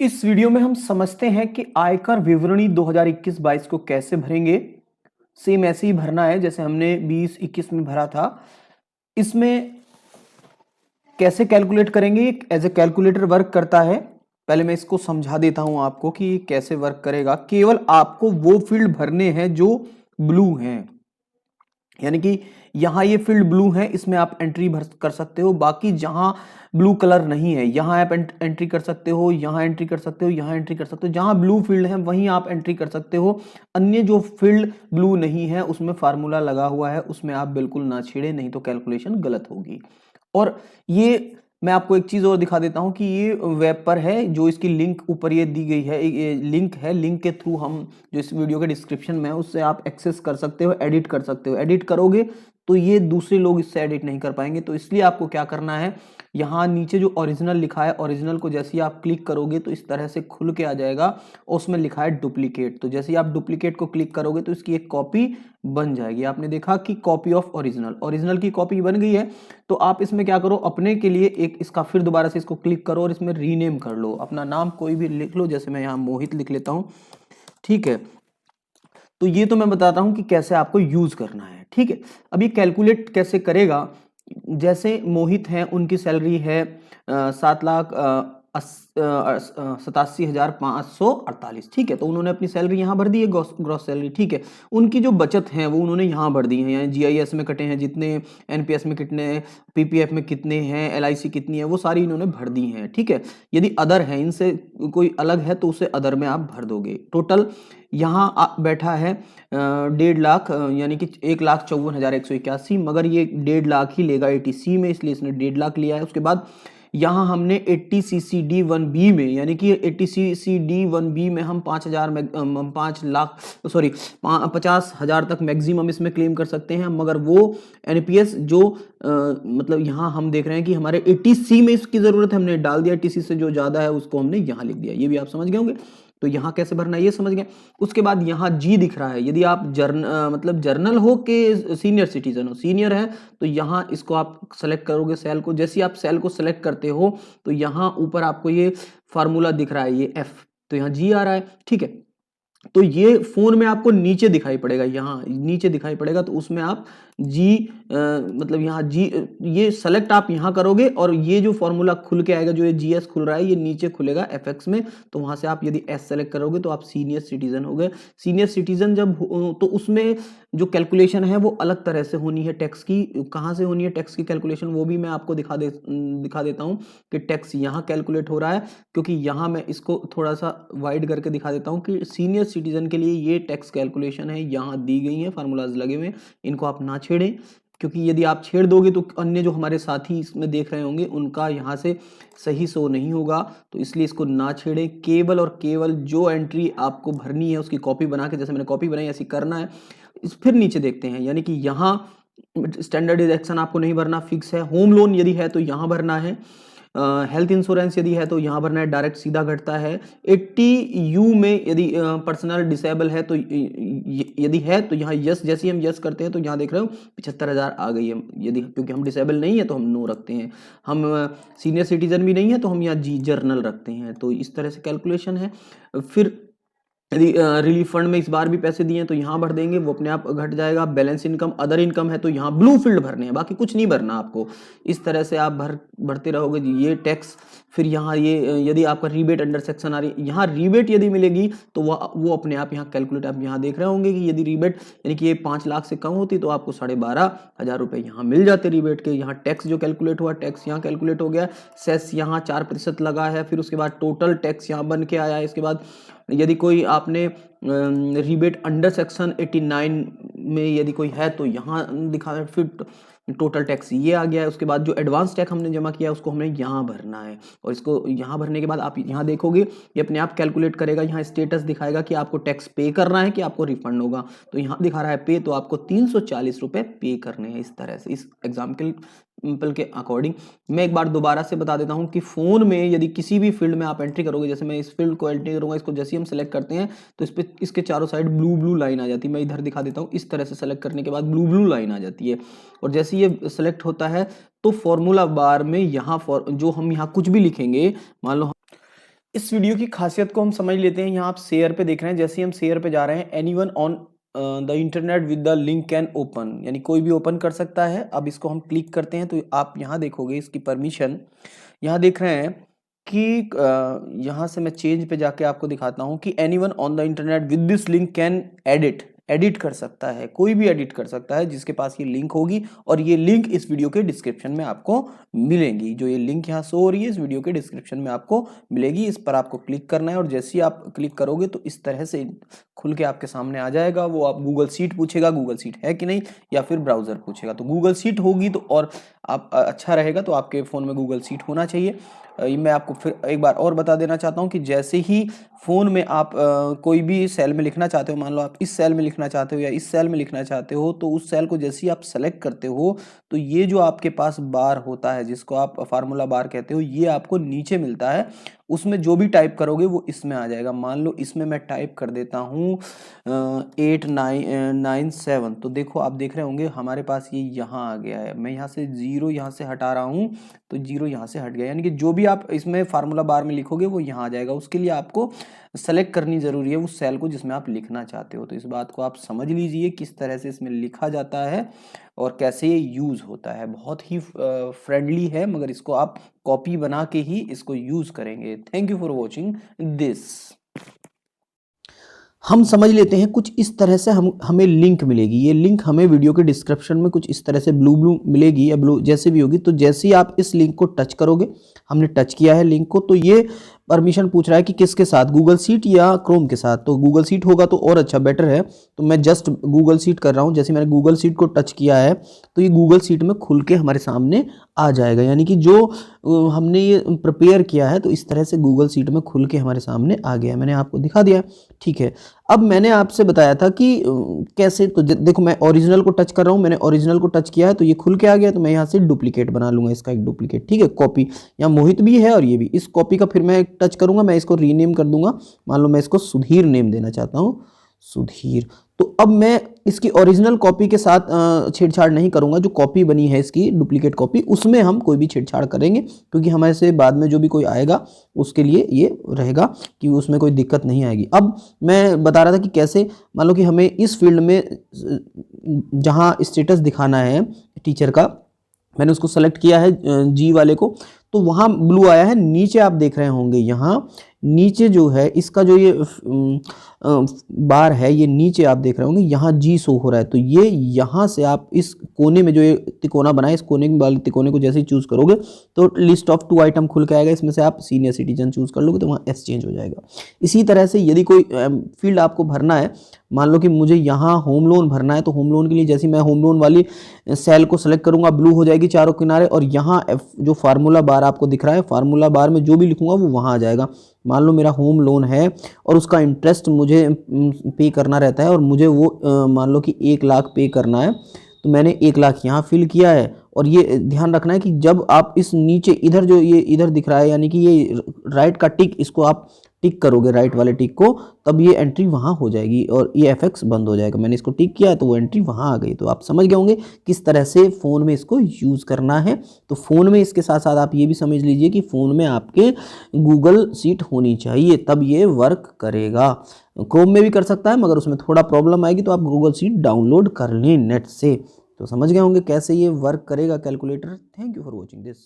इस वीडियो में हम समझते हैं कि आयकर विवरणी 2021-22 को कैसे भरेंगे। सेम ऐसे ही भरना है जैसे हमने 20-21 में भरा था। इसमें कैसे कैलकुलेट करेंगे, एज ए कैलकुलेटर वर्क करता है। पहले मैं इसको समझा देता हूं आपको कि कैसे वर्क करेगा। केवल आपको वो फील्ड भरने हैं जो ब्लू हैं, यानी कि यहां ये फील्ड ब्लू है, इसमें आप एंट्री भर कर सकते हो। बाकी जहां ब्लू कलर नहीं है यहां आप एंट्री कर सकते हो, यहां एंट्री कर सकते हो, यहां एंट्री कर सकते हो। जहां ब्लू फील्ड है वहीं आप एंट्री कर सकते हो। अन्य जो फील्ड ब्लू नहीं है उसमें फार्मूला लगा हुआ है, उसमें आप बिल्कुल ना छेड़े, नहीं तो कैलकुलेशन गलत होगी। और ये मैं आपको एक चीज और दिखा देता हूं कि ये वेब पर है, जो इसकी लिंक ऊपर ये दी गई है, ये लिंक है। लिंक के थ्रू हम जो इस वीडियो के डिस्क्रिप्शन में है उससे आप एक्सेस कर सकते हो, एडिट कर सकते हो। एडिट करोगे तो ये दूसरे लोग इससे एडिट नहीं कर पाएंगे। तो इसलिए आपको क्या करना है, यहाँ नीचे जो ओरिजिनल लिखा है, ओरिजिनल को जैसे ही आप क्लिक करोगे तो इस तरह से खुल के आ जाएगा और उसमें लिखा है डुप्लीकेट। तो जैसे ही आप डुप्लीकेट को क्लिक करोगे तो इसकी एक कॉपी बन जाएगी। आपने देखा कि कॉपी ऑफ ओरिजिनल, ओरिजिनल की कॉपी बन गई है। तो आप इसमें क्या करो, अपने के लिए एक इसका फिर दोबारा से इसको क्लिक करो और इसमें रीनेम कर लो। अपना नाम कोई भी लिख लो, जैसे मैं यहाँ मोहित लिख लेता हूँ, ठीक है। तो ये तो मैं बताता हूं कि कैसे आपको यूज करना है, ठीक है। अब ये कैलकुलेट कैसे करेगा, जैसे मोहित हैं, उनकी सैलरी है 7,87,548, ठीक है। तो उन्होंने अपनी सैलरी यहाँ भर दी है, ग्रॉस सैलरी, ठीक है। उनकी जो बचत है वो उन्होंने यहाँ भर दी है, यहाँ जीआईएस में कटे हैं जितने, एनपीएस में कितने, पीपीएफ में कितने हैं, एलआईसी कितनी है, वो सारी इन्होंने भर दी हैं, ठीक है। यदि अदर है, इनसे कोई अलग है तो उसे अदर में आप भर दोगे। टोटल यहाँ बैठा है 1.5 लाख, यानी कि 1,54,181, मगर ये 1.5 लाख ही लेगा एटीसी में, इसलिए इसने 1.5 लाख लिया है। उसके बाद यहाँ हमने 80CCD1B में, यानी कि 80CCD1B में हम 5 लाख, सॉरी 50,000 तक मैक्सिमम इसमें क्लेम कर सकते हैं। मगर वो एनपीएस जो मतलब यहाँ हम देख रहे हैं कि हमारे 80C में इसकी जरूरत है, हमने डाल दिया। 80C से जो ज्यादा है उसको हमने यहाँ लिख दिया। ये भी आप समझ गए होंगे। तो यहाँ कैसे भरना है ये समझ गए। उसके बाद यहाँ जी दिख रहा है, यदि आप मतलब जर्नल हो के सीनियर सिटीजन हो, सीनियर है, तो यहाँ इसको आप सेलेक्ट करोगे सेल को। जैसे आप सेल को सेलेक्ट करते हो तो यहाँ ऊपर आपको ये फार्मूला दिख रहा है, ये एफ, तो यहाँ जी आ रहा है, ठीक है। तो ये फोन में आपको नीचे दिखाई पड़ेगा, यहाँ नीचे दिखाई पड़ेगा, तो उसमें आप जी मतलब यहाँ जी ये सेलेक्ट आप यहाँ करोगे और ये जो फॉर्मूला खुल के आएगा, जो ये जीएस खुल रहा है, ये नीचे खुलेगा एफएक्स में। तो वहां से आप यदि एस सेलेक्ट करोगे तो आप सीनियर सिटीजन हो गए। सीनियर सिटीजन जब तो उसमें जो कैलकुलेशन है वो अलग तरह से होनी है टैक्स की। कहाँ से होनी है टैक्स की कैलकुलेशन, वो भी मैं आपको दिखा देता हूँ कि टैक्स यहाँ कैलकुलेट हो रहा है। क्योंकि यहाँ मैं इसको थोड़ा सा वाइड करके दिखा देता हूँ कि सीनियर सिटीजन के लिए ये टैक्स कैलकुलेशन है, यहाँ दी गई है, फार्मूलाज लगे हुए, इनको आप ना छेड़ें। क्योंकि यदि आप छेड़ दोगे तो अन्य जो हमारे साथी इसमें देख रहे होंगे उनका यहाँ से सही शो नहीं होगा। तो इसलिए इसको ना छेड़ें। केवल और केवल जो एंट्री आपको भरनी है उसकी कॉपी बना के, जैसे मैंने कॉपी बनाई ऐसी करना है। फिर नीचे देखते हैं, यानी कि यहाँ स्टैंडर्ड डिडक्शन आपको नहीं भरना, फिक्स है। होम लोन यदि है तो यहाँ भरना है। हेल्थ इंश्योरेंस यदि है तो यहाँ भरना है, डायरेक्ट सीधा घटता है। 80U में यदि पर्सनल डिसेबल है तो यदि है तो यहाँ यस, जैसे हम यस करते हैं तो यहाँ देख रहे हो 75,000 आ गई है। यदि क्योंकि हम डिसेबल नहीं है तो हम नो रखते हैं, हम सीनियर सिटीजन भी नहीं है तो हम यहाँ जी जर्नल रखते हैं। तो इस तरह से कैलकुलेशन है। फिर यदि रिलीफ फंड में इस बार भी पैसे दिए हैं तो यहाँ भर देंगे, वो अपने आप घट जाएगा। बैलेंस इनकम, अदर इनकम है तो यहाँ ब्लू फील्ड भरने हैं, बाकी कुछ नहीं भरना आपको। इस तरह से आप भरते रहोगे ये टैक्स। फिर यहाँ ये यदि आपका रीबेट अंडर सेक्शन आ रही है, यहाँ रीबेट यदि मिलेगी तो वो अपने आप यहाँ कैलकुलेट, आप यहाँ देख रहे होंगे कि यदि रीबेट यानी कि ये 5 लाख से कम होती तो आपको 12,500 रुपये यहाँ मिल जाते रीबेट के। यहाँ टैक्स जो कैलकुलेट हुआ, टैक्स यहाँ कैलकुलेट हो गया। सेस यहाँ 4% लगा है। फिर उसके बाद टोटल टैक्स यहाँ बन के आया है। इसके बाद यदि कोई आपने रिबेट अंडर सेक्शन 89 में यदि कोई है तो यहाँ दिखा है, फिर टोटल टैक्स ये आ गया है। उसके बाद जो एडवांस टैक्स हमने जमा किया है उसको हमें यहाँ भरना है, और इसको यहाँ भरने के बाद आप यहाँ देखोगे ये अपने आप कैलकुलेट करेगा। यहाँ स्टेटस दिखाएगा कि आपको टैक्स पे करना है कि आपको रिफंड होगा। तो यहाँ दिखा रहा है पे, तो आपको 340 रुपये पे करने हैं। इस तरह से इस एग्जाम्पल के अकॉर्डिंग मैं एक बार दोबारा से बता देता हूं कि फोन में यदि किसी भी फील्ड में आप एंट्री करोगे, जैसे मैं इस फील्ड को एंट्री करूंगा, इसको जैसे ही हम सेलेक्ट करते हैं तो इस पे इसके चारों साइड ब्लू ब्लू लाइन आ जाती है। मैं इधर दिखा देता हूं, इस तरह से सेलेक्ट करने के बाद ब्लू ब्लू लाइन आ जाती है। और जैसे ये सेलेक्ट होता है तो फॉर्मूला बार में यहाँ जो हम यहाँ कुछ भी लिखेंगे, मान लो इस वीडियो की खासियत को हम समझ लेते हैं। यहाँ आप शेयर पे देख रहे हैं, जैसे ही हम शेयर पे जा रहे हैं, anyone on the internet with the link can open, यानी कोई भी ओपन कर सकता है। अब इसको हम क्लिक करते हैं तो आप यहाँ देखोगे इसकी परमिशन, यहाँ देख रहे हैं कि यहाँ से मैं चेंज पे जाके आपको दिखाता हूँ कि anyone on the internet with this link can edit कर सकता है, कोई भी एडिट कर सकता है जिसके पास ये लिंक होगी। और ये लिंक इस वीडियो के डिस्क्रिप्शन में आपको मिलेंगी, जो ये लिंक यहाँ शो हो रही है इस वीडियो के डिस्क्रिप्शन में आपको मिलेगी। इस पर आपको क्लिक करना है और जैसे ही आप क्लिक करोगे तो इस तरह से खुल के आपके सामने आ जाएगा। वो आप गूगल शीट पूछेगा, गूगल शीट है कि नहीं, या फिर ब्राउजर पूछेगा। तो गूगल शीट होगी तो और आप अच्छा रहेगा, तो आपके फ़ोन में गूगल शीट होना चाहिए। मैं आपको फिर एक बार और बता देना चाहता हूँ कि जैसे ही फ़ोन में आप कोई भी सेल में लिखना चाहते हो, मान लो आप इस सेल में लिखना चाहते हो या इस सेल में लिखना चाहते हो, तो उस सेल को जैसे ही आप सेलेक्ट करते हो तो ये जो आपके पास बार होता है जिसको आप फार्मूला बार कहते हो, ये आपको नीचे मिलता है। उसमें जो भी टाइप करोगे वो इसमें आ जाएगा। मान लो इसमें मैं टाइप कर देता हूँ 8997, तो देखो आप देख रहे होंगे हमारे पास ये यहाँ आ गया है। मैं यहाँ से 0 यहाँ से हटा रहा हूँ तो 0 यहाँ से हट गया, यानी कि जो भी आप इसमें फार्मूला बार में लिखोगे वो यहाँ आ जाएगा। उसके लिए आपको सेलेक्ट करनी ज़रूरी है उस सेल को जिसमें आप लिखना चाहते हो। तो इस बात को आप समझ लीजिए किस तरह से इसमें लिखा जाता है और कैसे ये यूज़ होता है। बहुत ही फ्रेंडली है, मगर इसको आप कॉपी बना के ही इसको यूज़ करेंगे। Thank you for watching this. हम समझ लेते हैं कुछ इस तरह से हमें लिंक मिलेगी। ये लिंक हमें वीडियो के डिस्क्रिप्शन में कुछ इस तरह से ब्लू मिलेगी या ब्लू जैसे भी होगी। तो जैसे ही आप इस लिंक को टच करोगे, हमने टच किया है लिंक को, तो ये परमिशन पूछ रहा है कि किसके साथ, गूगल शीट या क्रोम के साथ। तो गूगल शीट होगा तो और अच्छा बेटर है, तो मैं जस्ट गूगल शीट कर रहा हूँ। जैसे मैंने गूगल शीट को टच किया है तो ये गूगल शीट में खुल के हमारे सामने आ जाएगा, यानी कि जो हमने ये प्रिपेयर किया है तो इस तरह से गूगल शीट में खुल के हमारे सामने आ गया। मैंने आपको दिखा दिया, ठीक है। अब मैंने आपसे बताया था कि कैसे, तो देखो मैं ओरिजिनल को टच कर रहा हूँ, मैंने ओरिजिनल को टच किया है तो ये खुल के आ गया। तो मैं यहाँ से डुप्लीकेट बना लूँगा, इसका एक डुप्लीकेट, ठीक है, कॉपी। यहाँ मोहित भी है और ये भी, इस कॉपी का फिर मैं टच करूँगा, मैं इसको रीनेम कर दूंगा। मान लो मैं इसको सुधीर नेम देना चाहता हूँ, सुधीर। तो अब मैं इसकी ओरिजिनल कॉपी के साथ छेड़छाड़ नहीं करूंगा। जो कॉपी बनी है इसकी डुप्लीकेट कॉपी, उसमें हम कोई भी छेड़छाड़ करेंगे, क्योंकि हमारे से बाद में जो भी कोई आएगा उसके लिए ये रहेगा कि उसमें कोई दिक्कत नहीं आएगी। अब मैं बता रहा था कि कैसे, मान लो कि हमें इस फील्ड में जहाँ स्टेटस दिखाना है टीचर का, मैंने उसको सेलेक्ट किया है जी वाले को, तो वहाँ ब्लू आया है। नीचे आप देख रहे होंगे, यहाँ नीचे जो है इसका जो ये बार है, ये नीचे आप देख रहे होंगे यहाँ जी शो हो रहा है। तो ये यहाँ से आप इस कोने में जो ये तिकोना बना है, इस कोने वाले तिकोने को जैसे ही चूज़ करोगे तो लिस्ट ऑफ 2 आइटम खुल के आएगा। इसमें से आप सीनियर सिटीजन चूज़ कर लोगे तो वहाँ एस चेंज हो जाएगा। इसी तरह से यदि कोई फील्ड आपको भरना है, मान लो कि मुझे यहाँ होम लोन भरना है, तो होम लोन के लिए जैसे मैं होम लोन वाली सेल को सेलेक्ट करूँगा, ब्लू हो जाएगी चारों किनारे, और यहाँ जो फार्मूला बार आपको दिख रहा है, फार्मूला बार में जो भी लिखूंगा वो वहाँ आ जाएगा। मान लो मेरा होम लोन है और उसका इंटरेस्ट मुझे पे करना रहता है और मुझे वो मान लो कि 1 लाख पे करना है, तो मैंने 1 लाख यहाँ फिल किया है। और ये ध्यान रखना है कि जब आप इस नीचे इधर जो ये इधर दिख रहा है, यानी कि ये राइट का टिक, इसको आप टिक करोगे राइट वाले टिक को, तब ये एंट्री वहाँ हो जाएगी और ये एफएक्स बंद हो जाएगा। मैंने इसको टिक किया तो वो एंट्री वहाँ आ गई। तो आप समझ गए होंगे किस तरह से फ़ोन में इसको यूज़ करना है। तो फ़ोन में इसके साथ साथ आप ये भी समझ लीजिए कि फ़ोन में आपके गूगल शीट होनी चाहिए, तब ये वर्क करेगा। क्रोम में भी कर सकता है, मगर उसमें थोड़ा प्रॉब्लम आएगी, तो आप गूगल शीट डाउनलोड कर लें नेट से। तो समझ गए होंगे कैसे ये वर्क करेगा calculator. Thank you for watching this.